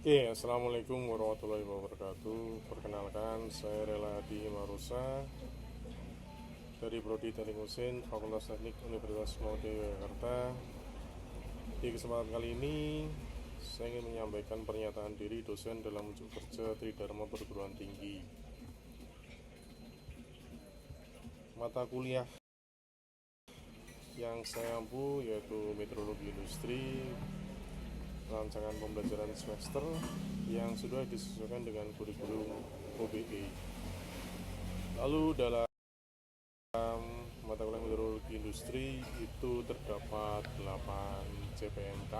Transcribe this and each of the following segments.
Oke, Assalamualaikum warahmatullahi wabarakatuh. Perkenalkan, saya Reladi Marusa dari Prodi Teknik Mesin, Fakultas Teknik Universitas Muhammadiyah Yogyakarta. Di kesempatan kali ini, saya ingin menyampaikan pernyataan diri dosen dalam unjuk kerja Tridharma Perguruan Tinggi. Mata kuliah yang saya ampu yaitu Meteorologi Industri, rancangan pembelajaran semester yang sudah disesuaikan dengan kurikulum OBE. Lalu dalam mata kuliah meteorologi industri itu terdapat 8 CPNK,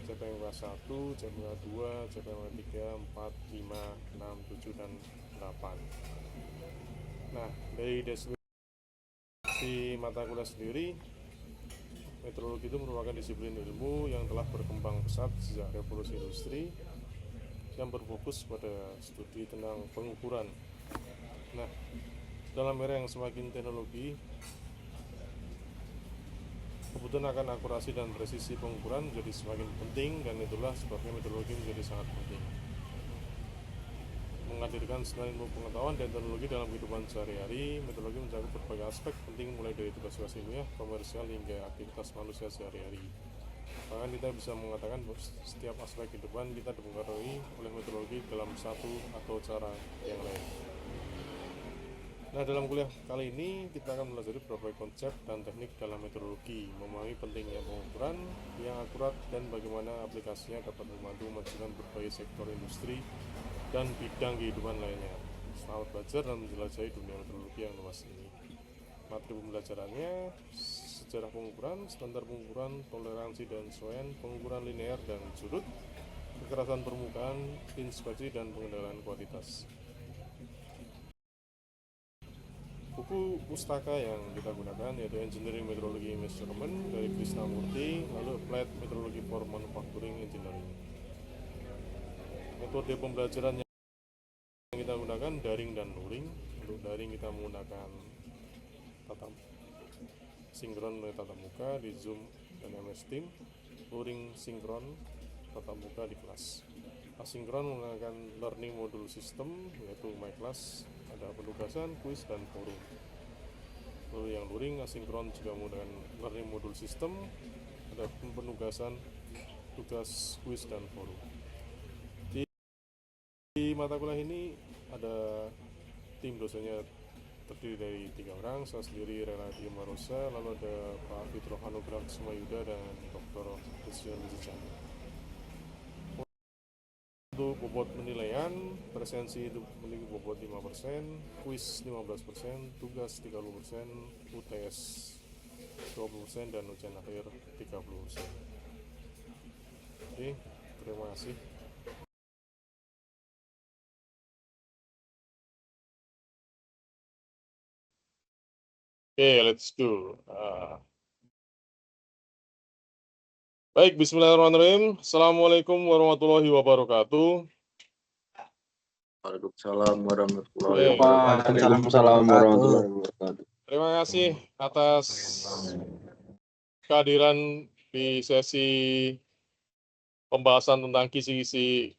CPNK 1, CPNK 2, CPNK 3, 4, 5, 6, 7, dan 8. Nah, dari deskripsi mata kuliah sendiri, meteorologi itu merupakan disiplin ilmu yang telah berkembang pesat sejak revolusi industri yang berfokus pada studi tentang pengukuran. Nah, dalam era yang semakin teknologi, kebutuhan akan akurasi dan presisi pengukuran menjadi semakin penting, dan itulah sebabnya meteorologi menjadi sangat penting. Menghadirkan selain ilmu pengetahuan dan teknologi dalam kehidupan sehari-hari, meteorologi mencakup berbagai aspek penting mulai dari tugas-tugas ilmiah, komersial, hingga aktivitas manusia sehari-hari. Bahkan kita bisa mengatakan bahwa setiap aspek kehidupan kita dipengaruhi oleh meteorologi dalam satu atau cara yang lain. Nah, dalam kuliah kali ini kita akan belajar beberapa konsep dan teknik dalam meteorologi, memahami pentingnya pengukuran yang akurat dan bagaimana aplikasinya dapat membantu memajukan berbagai sektor industri dan bidang kehidupan lainnya. Selamat belajar dan menjelajahi dunia meteorologi yang luas ini. Materi pembelajarannya: sejarah pengukuran, standar pengukuran, toleransi dan sesuaian, pengukuran linear dan sudut, kekerasan permukaan, inspeksi dan pengendalian kualitas. Buku pustaka yang kita gunakan yaitu Engineering Meteorology Measurement dari Krishnamurti, lalu Applied Meteorology for Manufacturing Engineering. Metode pembelajaran yang kita gunakan daring dan luring. Untuk daring kita menggunakan tatap sinkron oleh tatap muka di Zoom dan MS Team, luring sinkron tatap muka di kelas. Asinkron menggunakan learning module system yaitu My Class, ada penugasan, kuis, dan forum. Lalu yang luring asinkron juga menggunakan learning module system, ada penugasan, tugas, kuis, dan forum. Di mata kuliah ini ada tim dosennya terdiri dari 3 orang, saya sendiri Reladi Marusa, lalu ada Pak Fitro Hanugrah Sumayuda dan Dr. Christian Lucian. Untuk bobot penilaian, presensi itu memiliki bobot 5%, kuis 15%, tugas 30%, UTS 20%, dan ujian akhir 30%. Oke, terima kasih. Oke, let's do. Baik, bismillahirrahmanirrahim. Assalamualaikum warahmatullahi wabarakatuh. Waalaikumsalam warahmatullahi Oke, wabarakatuh. Waalaikumsalam warahmatullahi wabarakatuh. terima kasih atas kehadiran di sesi pembahasan tentang kisi-kisi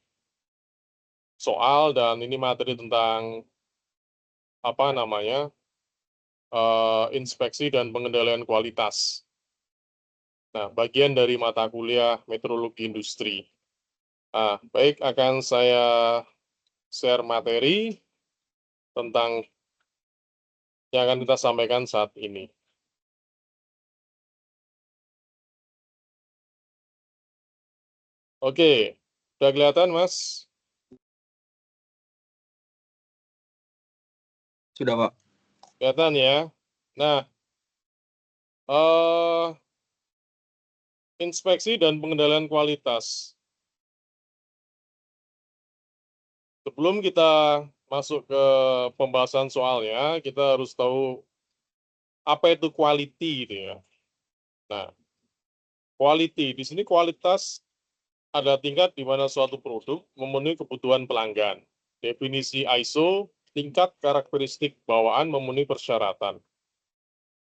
soal, dan ini materi tentang inspeksi dan pengendalian kualitas. Nah, bagian dari mata kuliah meteorologi industri. Nah, baik, akan saya share materi tentang yang akan kita sampaikan saat ini. Oke, sudah kelihatan, Mas? Sudah, Pak. Kelihatan ya. Nah, inspeksi dan pengendalian kualitas. Sebelum kita masuk ke pembahasan soalnya, kita harus tahu apa itu quality, gitu ya. Nah, quality di sini kualitas ada tingkat di mana suatu produk memenuhi kebutuhan pelanggan. Definisi ISO, tingkat karakteristik bawaan memenuhi persyaratan.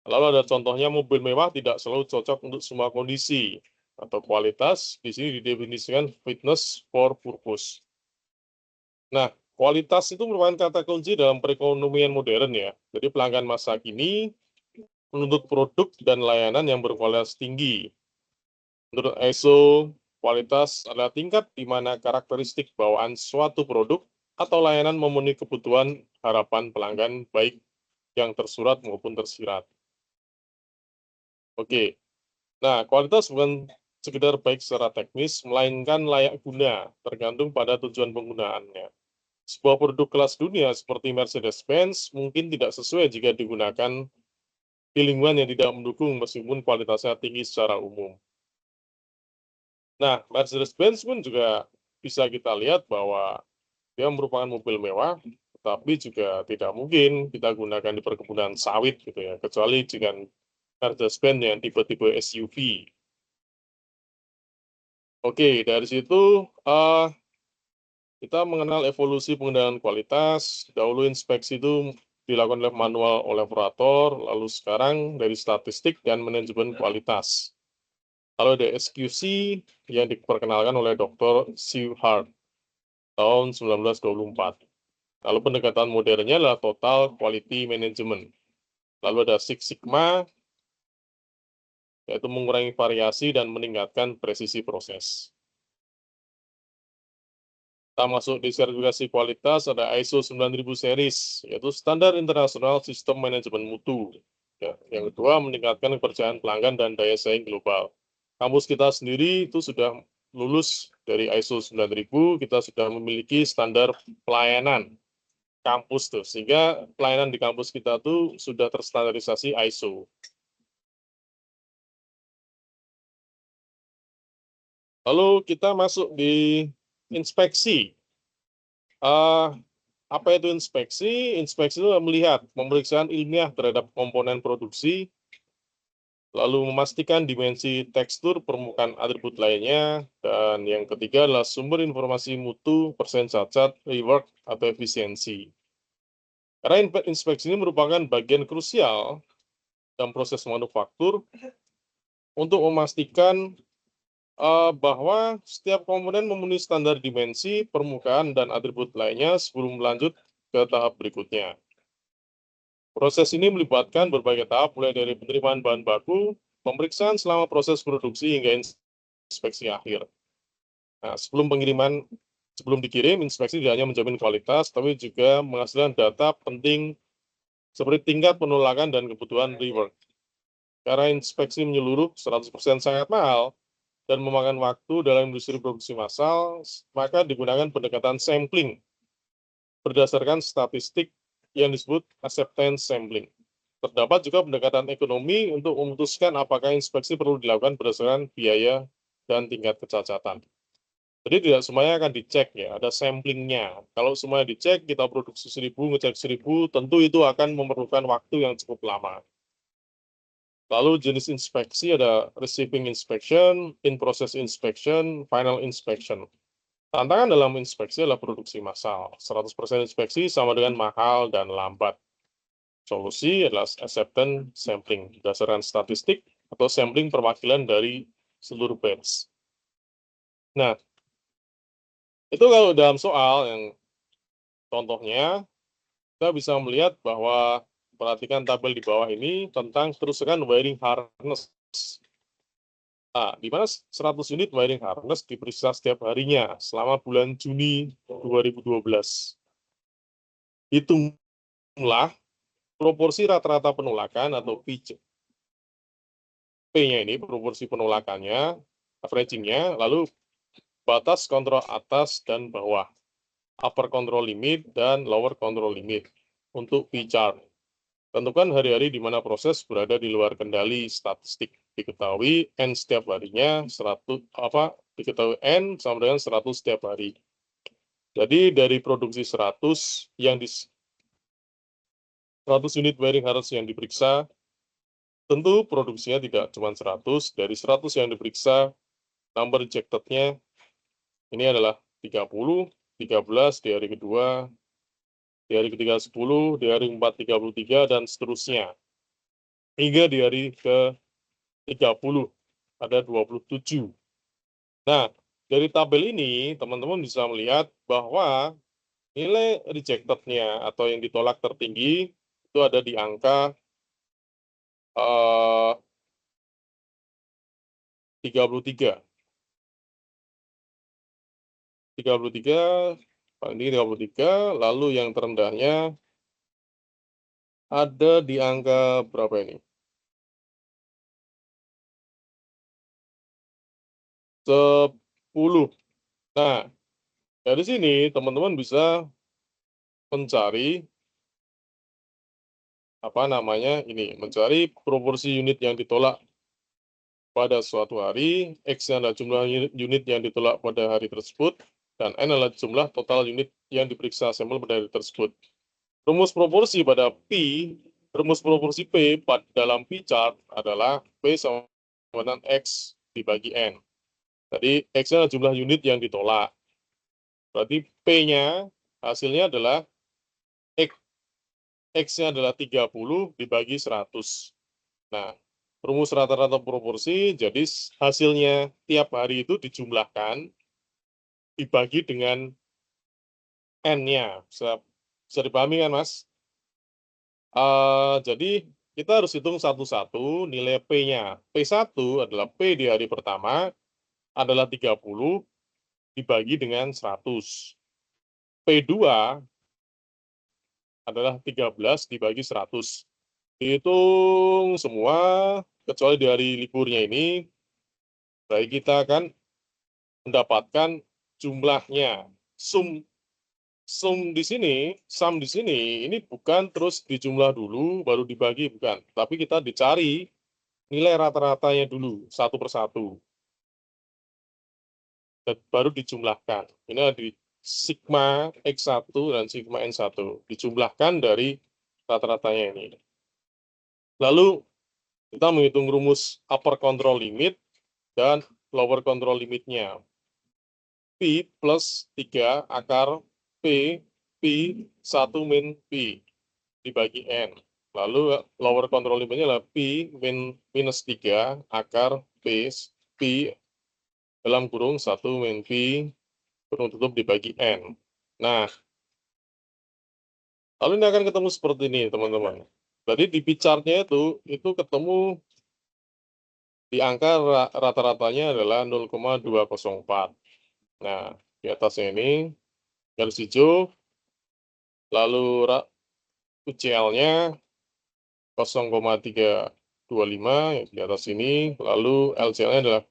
Lalu ada contohnya, mobil mewah tidak selalu cocok untuk semua kondisi. atau kualitas di sini didefinisikan fitness for purpose. Nah, kualitas itu merupakan kata kunci dalam perekonomian modern ya. Jadi pelanggan masa kini menuntut produk dan layanan yang berkualitas tinggi. Menurut ISO, kualitas adalah tingkat di mana karakteristik bawaan suatu produk atau layanan memenuhi kebutuhan harapan pelanggan baik yang tersurat maupun tersirat. Oke, nah kualitas bukan sekedar baik secara teknis, melainkan layak guna, tergantung pada tujuan penggunaannya. Sebuah produk kelas dunia seperti Mercedes-Benz mungkin tidak sesuai jika digunakan di lingkungan yang tidak mendukung meskipun kualitasnya tinggi secara umum. Nah, Mercedes-Benz pun juga bisa kita lihat bahwa dia merupakan mobil mewah, tetapi juga tidak mungkin kita gunakan di perkebunan sawit gitu ya, kecuali dengan Mercedes-Benz yang tipe-tipe SUV. Oke, dari situ kita mengenal evolusi pengendalian kualitas. Dahulu inspeksi itu dilakukan oleh manual oleh operator, lalu sekarang dari statistik dan manajemen kualitas. Lalu ada SQC yang diperkenalkan oleh Dr. Sue Hart tahun 1924. Lalu pendekatan modernnya adalah Total Quality Management. Lalu ada Six Sigma, yaitu mengurangi variasi dan meningkatkan presisi proses. Kita masuk di sertifikasi kualitas, ada ISO 9000 series, yaitu Standar Internasional Sistem Manajemen Mutu. Ya, yang kedua, meningkatkan kepercayaan pelanggan dan daya saing global. Kampus kita sendiri itu sudah lulus dari ISO 9000, kita sudah memiliki standar pelayanan kampus tuh, sehingga pelayanan di kampus kita tuh sudah terstandarisasi ISO. Lalu kita masuk di inspeksi. Apa itu inspeksi? Inspeksi itu melihat pemeriksaan ilmiah terhadap komponen produksi, lalu memastikan dimensi tekstur permukaan atribut lainnya, dan yang ketiga adalah sumber informasi mutu, persen cacat, rework, atau efisiensi. Karena inspeksi ini merupakan bagian krusial dalam proses manufaktur untuk memastikan bahwa setiap komponen memenuhi standar dimensi, permukaan, dan atribut lainnya sebelum lanjut ke tahap berikutnya. Proses ini melibatkan berbagai tahap, mulai dari penerimaan bahan baku, pemeriksaan selama proses produksi, hingga inspeksi akhir. Nah, sebelum dikirim, inspeksi tidak hanya menjamin kualitas, tapi juga menghasilkan data penting seperti tingkat penolakan dan kebutuhan rework. Karena inspeksi menyeluruh 100% sangat mahal, dan memakan waktu dalam industri produksi massal, maka digunakan pendekatan sampling berdasarkan statistik yang disebut acceptance sampling. Terdapat juga pendekatan ekonomi untuk memutuskan apakah inspeksi perlu dilakukan berdasarkan biaya dan tingkat kecacatan. Jadi tidak semuanya akan dicek ya, ada samplingnya. Kalau semuanya dicek, kita produksi 1000, ngecek 1000, tentu itu akan memerlukan waktu yang cukup lama. Lalu jenis inspeksi ada receiving inspection, in-process inspection, final inspection. Tantangan dalam inspeksi adalah produksi massal. 100% inspeksi sama dengan mahal dan lambat. Solusi adalah acceptance sampling, berdasarkan statistik atau sampling perwakilan dari seluruh batch. Nah, itu kalau dalam soal yang contohnya, kita bisa melihat bahwa perhatikan tabel di bawah ini tentang kerusakan wiring harness. Nah, di mana 100 unit wiring harness diperiksa setiap harinya selama bulan Juni 2012. Hitunglah proporsi rata-rata penolakan atau P-nya ini, proporsi penolakannya, averaging-nya, lalu batas kontrol atas dan bawah, upper control limit dan lower control limit untuk P-chart. Tentukan hari-hari di mana proses berada di luar kendali statistik. Diketahui N setiap harinya, diketahui N sama dengan 100 setiap hari. Jadi dari produksi 100 100 unit wiring harness yang diperiksa, tentu produksinya tidak cuma 100, dari 100 yang diperiksa, number rejected-nya ini adalah 30, 13 di hari kedua, di hari ketiga 10, di hari keempat 33, dan seterusnya. Hingga di hari ke-30. ada 27. Nah, dari tabel ini teman-teman bisa melihat bahwa nilai rejected-nya atau yang ditolak tertinggi itu ada di angka 33. 33, paling tinggi 33, lalu yang terendahnya ada di angka berapa ini? 10. Nah, dari sini teman-teman bisa mencari mencari proporsi unit yang ditolak pada suatu hari, X adalah jumlah unit yang ditolak pada hari tersebut, dan N adalah jumlah total unit yang diperiksa sampel pada hari tersebut. Rumus proporsi P pada dalam P chart adalah P sama dengan X dibagi N. Jadi X adalah jumlah unit yang ditolak. Berarti P-nya hasilnya adalah X-nya adalah 30 dibagi 100. Nah, rumus rata-rata proporsi, jadi hasilnya tiap hari itu dijumlahkan, dibagi dengan N-nya. Bisa dipahami kan, Mas? Jadi, kita harus hitung satu-satu nilai P-nya. P1 adalah P di hari pertama, adalah 30 dibagi dengan 100. P2 adalah 13 dibagi 100. Dihitung semua, kecuali di hari liburnya ini, baik kita akan mendapatkan jumlahnya. Sum di sini, ini bukan terus dijumlah dulu, baru dibagi, bukan. Tapi kita dicari nilai rata-ratanya dulu, satu persatu. Dan baru dijumlahkan. Ini ada di sigma X1 dan sigma N1. Dijumlahkan dari rata-ratanya ini. Lalu kita menghitung rumus upper control limit dan lower control limitnya. P plus 3 akar P, P 1 min P dibagi N. Lalu lower control limitnya adalah P minus 3 akar P, P dalam kurung 1 min P kurung tutup dibagi N. Nah, lalu ini akan ketemu seperti ini, teman-teman. Berarti di P chart-nya itu ketemu di angka rata-ratanya adalah 0,204. Nah, di atasnya ini garis hijau, lalu UCL-nya 0,325 di atas ini, lalu LCL-nya adalah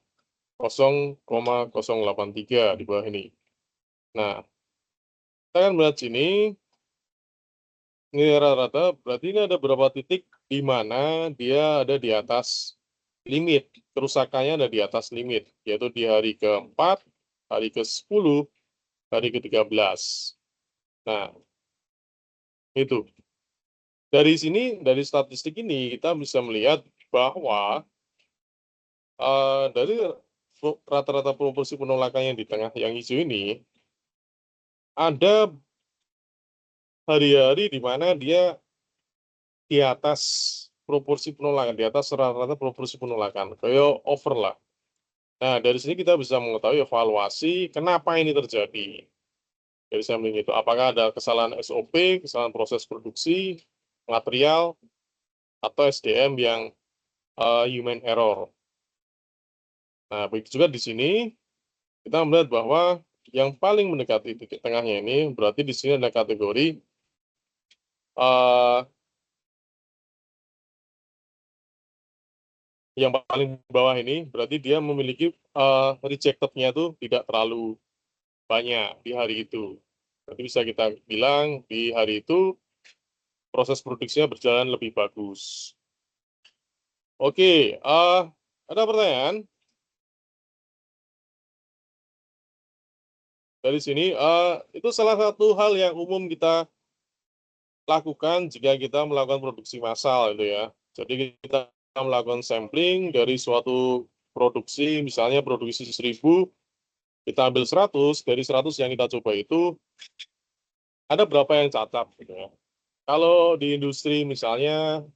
0,083 di bawah ini. Nah, kita akan melihat sini, ini rata-rata, berarti ini ada beberapa titik di mana dia ada di atas limit, kerusakannya ada di atas limit, yaitu di hari ke-4, hari ke-10, hari ke-13. Nah, itu. Dari sini, dari statistik ini, kita bisa melihat bahwa dari rata-rata proporsi penolakan yang di tengah yang hijau ini, ada hari-hari di mana dia di atas proporsi penolakan, di atas rata-rata proporsi penolakan, kayak over lah. Nah, dari sini kita bisa mengetahui evaluasi kenapa ini terjadi. Dari samping itu, apakah ada kesalahan SOP, kesalahan proses produksi, material, atau SDM yang human error. Nah, begitu juga di sini, kita melihat bahwa yang paling mendekati titik tengahnya ini, berarti di sini ada kategori yang paling bawah ini, berarti dia memiliki rejected-nya itu tidak terlalu banyak di hari itu. Jadi bisa kita bilang di hari itu proses produksinya berjalan lebih bagus. Oke, ada pertanyaan? Dari sini, itu salah satu hal yang umum kita lakukan jika kita melakukan produksi massal itu ya. Jadi kita melakukan sampling dari suatu produksi, misalnya produksi 1000, kita ambil 100, dari 100 yang kita coba itu ada berapa yang cacat gitu ya. Kalau di industri misalnya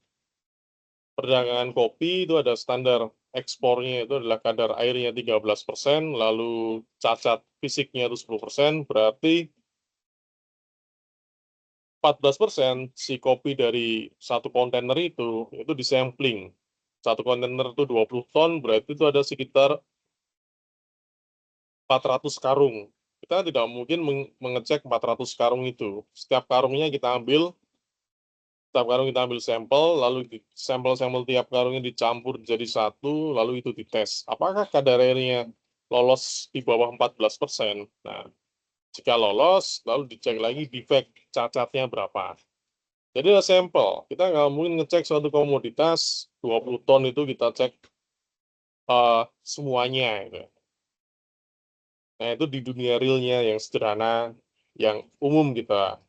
perdagangan kopi itu ada standar ekspornya itu adalah kadar airnya 13%, lalu cacat fisiknya itu 10%, berarti 14% si kopi dari satu kontainer itu disampling. Satu kontainer itu 20 ton, berarti itu ada sekitar 400 karung. Kita tidak mungkin mengecek 400 karung itu. Setiap karungnya kita ambil, setiap karung kita ambil sampel, lalu sampel-sampel tiap karungnya dicampur jadi satu, lalu itu dites. Apakah kadar airnya lolos di bawah 14%? Nah, jika lolos, lalu dicek lagi defect cacatnya berapa. Jadi ada sampel. Kita nggak mungkin ngecek suatu komoditas 20 ton itu kita cek semuanya. Gitu. Nah, itu di dunia realnya yang sederhana, yang umum kita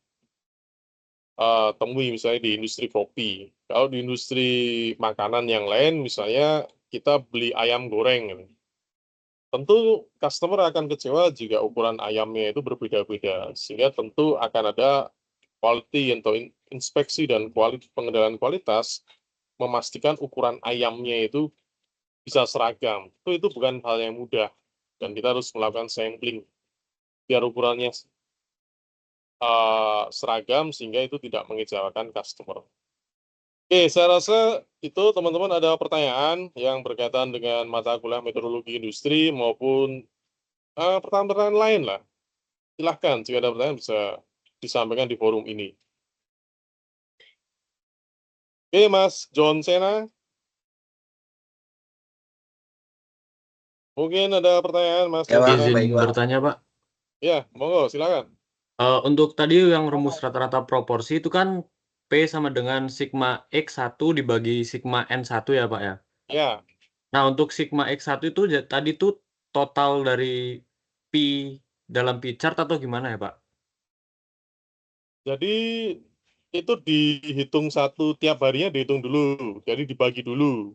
temui misalnya di industri kopi. Kalau di industri makanan yang lain, misalnya kita beli ayam goreng. Gitu. Tentu customer akan kecewa jika ukuran ayamnya itu berbeda-beda. Sehingga tentu akan ada quality atau inspeksi dan pengendalian kualitas memastikan ukuran ayamnya itu bisa seragam. Itu bukan hal yang mudah. Dan kita harus melakukan sampling biar ukurannya seragam sehingga itu tidak mengecewakan customer. Oke, saya rasa itu teman-teman ada pertanyaan yang berkaitan dengan mata kuliah meteorologi industri maupun pertanyaan-pertanyaan lain lah. Silahkan, jika ada pertanyaan bisa disampaikan di forum ini. Oke, Mas John Sena. Mungkin ada pertanyaan, Mas Ya, John Pak. Sena. Izin Baik, Pak. bertanya, Pak. Ya, monggo, silakan. Untuk tadi yang rumus rata-rata proporsi itu kan P sama dengan sigma X1 dibagi sigma N1 ya, Pak ya? Ya, Nah, untuk sigma X1 itu tadi tuh total dari P dalam P chart atau gimana ya, Pak? jadi itu dihitung satu tiap harinya dihitung dulu. Jadi dibagi dulu,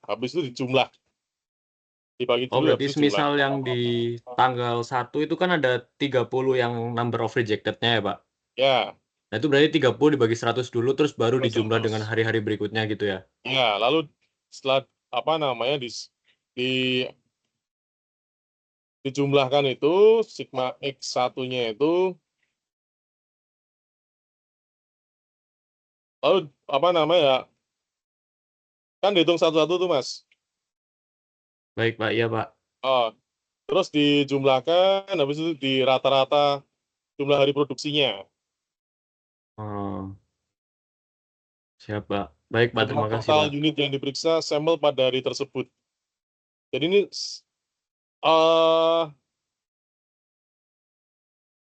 habis itu dijumlah. Dibagi Oh, dulu, berarti habis itu jumlah. semisal yang di tanggal 1 itu kan ada 30 yang number of rejected-nya ya, Pak? Ya, Nah, itu berarti 30 dibagi 100 dulu, terus baru plus dijumlah dengan 100. hari-hari berikutnya gitu ya? Ya, lalu setelah apa namanya di dijumlahkan itu sigma X satunya itu lalu apa namanya ya kan dihitung satu-satu tuh Mas. Baik, Pak. Iya, Pak. Oh, terus dijumlahkan habis itu di rata-rata jumlah hari produksinya. Oh, siap, Pak. Baik, Pak. Jumlah Terima kasih, total Pak. unit yang diperiksa sampel pada hari tersebut. Jadi ini eh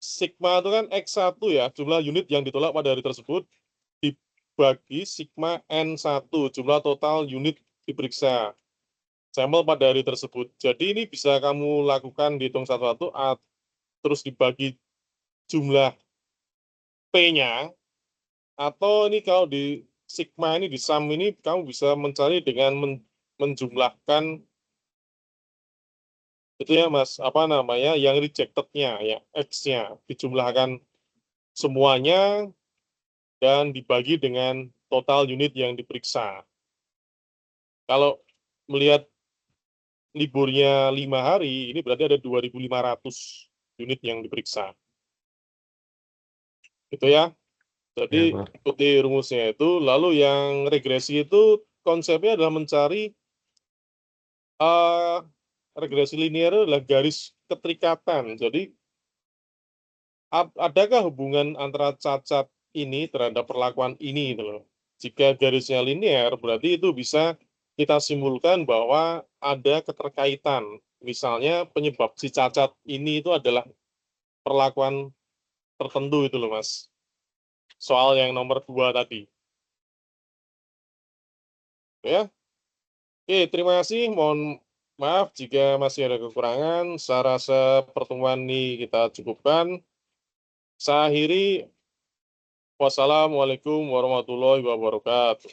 sigma itu kan X1 ya, jumlah unit yang ditolak pada hari tersebut dibagi sigma N1, jumlah total unit diperiksa sampel pada hari tersebut. Jadi ini bisa kamu lakukan dihitung satu-satu, terus dibagi jumlah P-nya, atau ini kalau di sigma ini, di sum ini, kamu bisa mencari dengan menjumlahkan itu ya Mas, apa namanya, yang rejected-nya, ya X-nya, dijumlahkan semuanya dan dibagi dengan total unit yang diperiksa. Kalau melihat liburnya 5 hari, ini berarti ada 2.500 unit yang diperiksa. Itu ya. Ya, Jadi Pak. ikuti rumusnya itu. Lalu yang regresi itu konsepnya adalah mencari regresi linear adalah garis keterikatan. Jadi adakah hubungan antara cacat ini terhadap perlakuan ini gitu loh. Jika garisnya linear, berarti itu bisa kita simpulkan bahwa ada keterkaitan. Misalnya penyebab si cacat ini itu adalah perlakuan tertentu itu loh Mas. Soal yang nomor 2 tadi. Ya, oke, terima kasih. Mohon maaf jika masih ada kekurangan. Saya rasa pertemuan ini kita cukupkan. Saya akhiri. Wassalamualaikum warahmatullahi wabarakatuh.